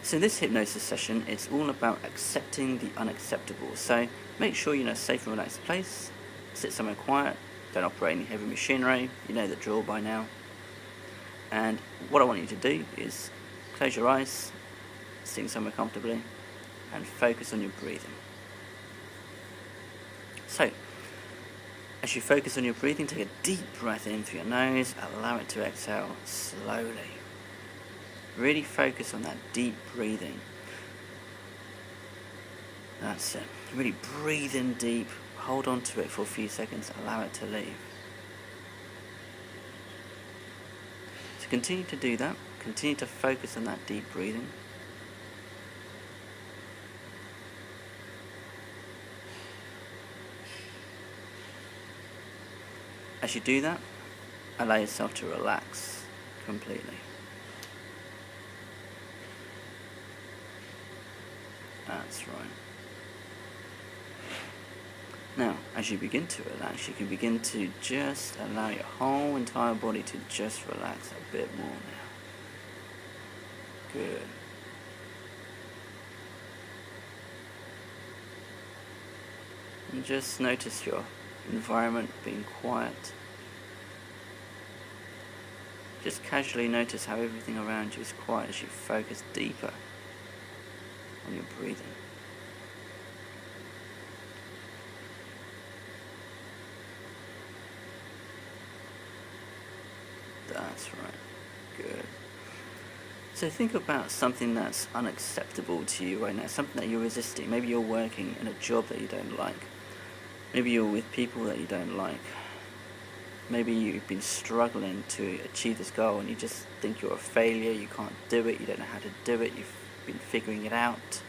So this hypnosis session, it's all about accepting the unacceptable. So make sure you're in a safe and relaxed place, sit somewhere quiet, don't operate any heavy machinery, you know the drill by now. And what I want you to do is close your eyes, sitting somewhere comfortably, and focus on your breathing. So, as you focus on your breathing, take a deep breath in through your nose, allow it to exhale slowly. Really focus on that deep breathing. That's it. Really breathe in deep, hold on to it for a few seconds, allow it to leave. So continue to do that, continue to focus on that deep breathing. As you do that, allow yourself to relax completely. That's right. Now, as you begin to relax, you can begin to just allow your whole entire body to just relax a bit more now. Good. And just notice your environment being quiet. Just casually notice how everything around you is quiet as you focus deeper on your breathing. That's right. Good. So think about something that's unacceptable to you right now, something that you're resisting. Maybe you're working in a job that you don't like. Maybe you're with people that you don't like. Maybe you've been struggling to achieve this goal and you just think you're a failure, you can't do it, you don't know how to do it, you've been figuring it out.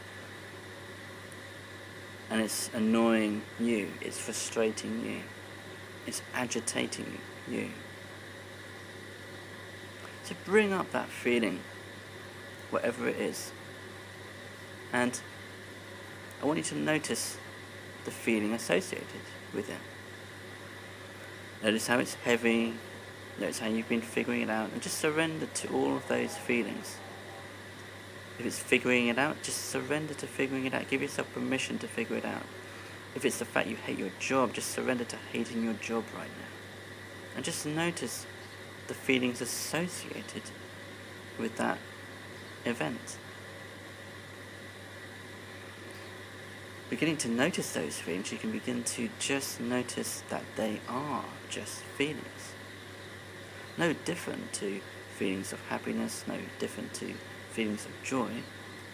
And it's annoying you, it's frustrating you, it's agitating you. So bring up that feeling, whatever it is. And I want you to notice the feeling associated with it. Notice how it's heavy, notice how you've been figuring it out, and just surrender to all of those feelings. If it's figuring it out, just surrender to figuring it out. Give yourself permission to figure it out. If it's the fact you hate your job, just surrender to hating your job right now. And just notice the feelings associated with that event. Beginning to notice those feelings, you can begin to just notice that they are just feelings. No different to feelings of happiness, no different to feelings of joy,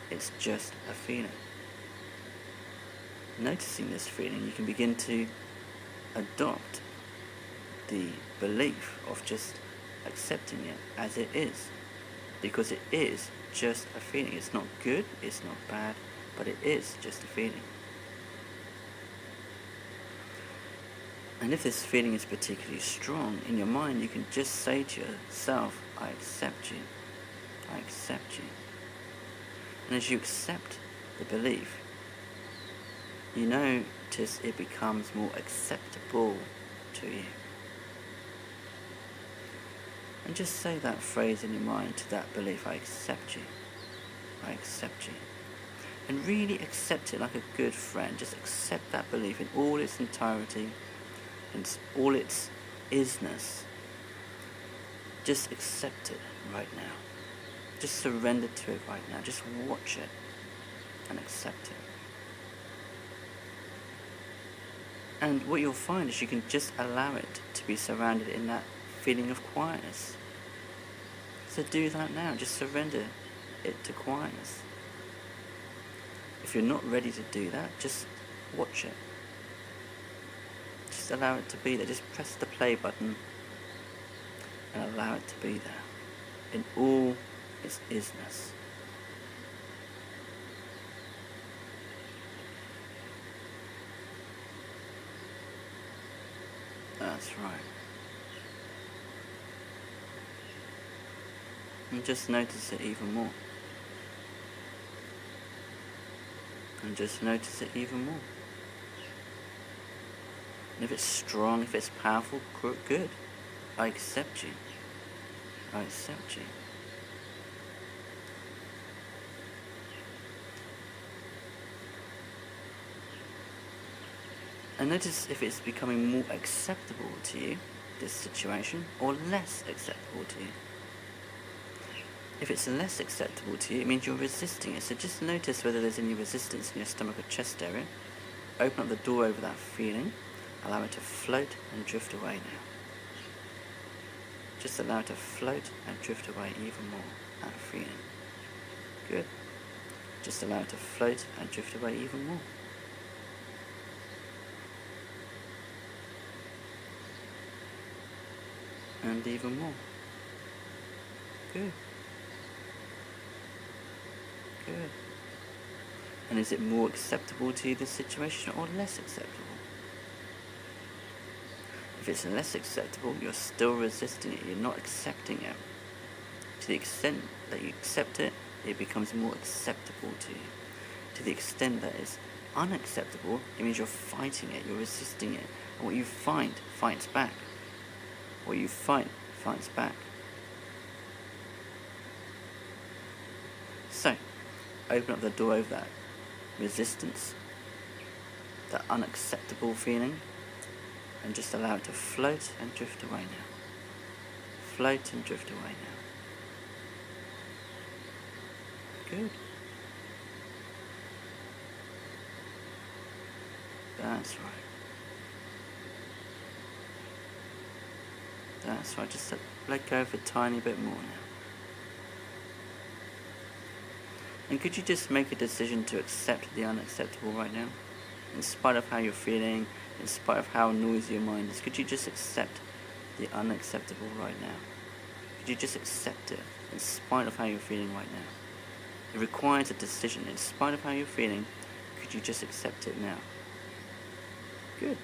it's just a feeling. Noticing this feeling, you can begin to adopt the belief of just accepting it as it is, because it is just a feeling. It's not good, it's not bad, but it is just a feeling. And if this feeling is particularly strong in your mind, you can just say to yourself, I accept you. I accept you. And as you accept the belief, you notice it becomes more acceptable to you. And just say that phrase in your mind to that belief, I accept you. I accept you. And really accept it like a good friend. Just accept that belief in all its entirety, and all its isness. Just accept it right now. Just surrender to it right now. Just watch it and accept it. And what you'll find is you can just allow it to be surrounded in that feeling of quietness. So do that now. Just surrender it to quietness. If you're not ready to do that, just watch it. Just allow it to be there. Just press the play button and allow it to be there in all its isness. That's right. And just notice it even more. And just notice it even more. And if it's strong, if it's powerful, good. I accept you. I accept you. And notice if it's becoming more acceptable to you, this situation, or less acceptable to you. If it's less acceptable to you, it means you're resisting it. So just notice whether there's any resistance in your stomach or chest area. Open up the door over that feeling. Allow it to float and drift away now. Just allow it to float and drift away even more, that feeling. Good. Just allow it to float and drift away even more. And even more. Good. Good. And is it more acceptable to you, this situation, or less acceptable? If it's less acceptable, you're still resisting it, you're not accepting it. To the extent that you accept it, it becomes more acceptable to you. To the extent that it's unacceptable, it means you're fighting it, you're resisting it. And what you find fights back. What you fight fights back. So, open up the door over that resistance, that unacceptable feeling, and just allow it to float and drift away now. Float and drift away now. Good. That's right. That's right, just let go for a tiny bit more now. And could you just make a decision to accept the unacceptable right now? In spite of how you're feeling, in spite of how noisy your mind is, could you just accept the unacceptable right now? Could you just accept it in spite of how you're feeling right now? It requires a decision. In spite of how you're feeling, could you just accept it now? Good.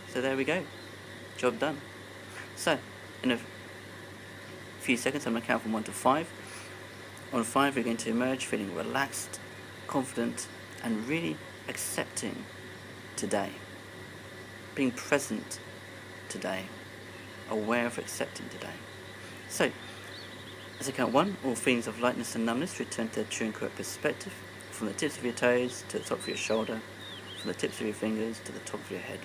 So there we go. Job done. So, in a few seconds, I'm going to count from 1 to 5. On 5, we're going to emerge feeling relaxed, confident, and really accepting today. Being present today. Aware of accepting today. So, as I count 1, all feelings of lightness and numbness return to their true and correct perspective. From the tips of your toes to the top of your shoulder. From the tips of your fingers to the top of your head.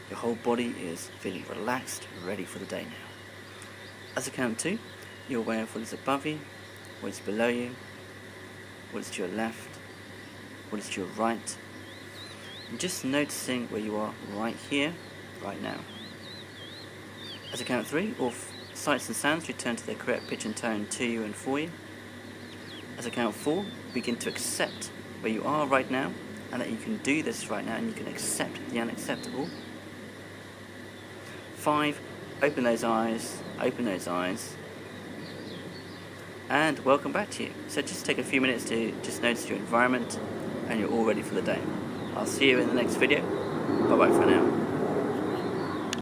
Your whole body is feeling relaxed, ready for the day now. As I count 2, you're aware of what is above you, what is below you, what is to your left, what is to your right. And just noticing where you are right here, right now. As I count 3, all sights and sounds return to their correct pitch and tone to you and for you. As I count 4, begin to accept where you are right now, and that you can do this right now, and you can accept the unacceptable. 5, open those eyes, and welcome back to you. So just take a few minutes to just notice your environment, and you're all ready for the day. I'll see you in the next video. Bye bye for now.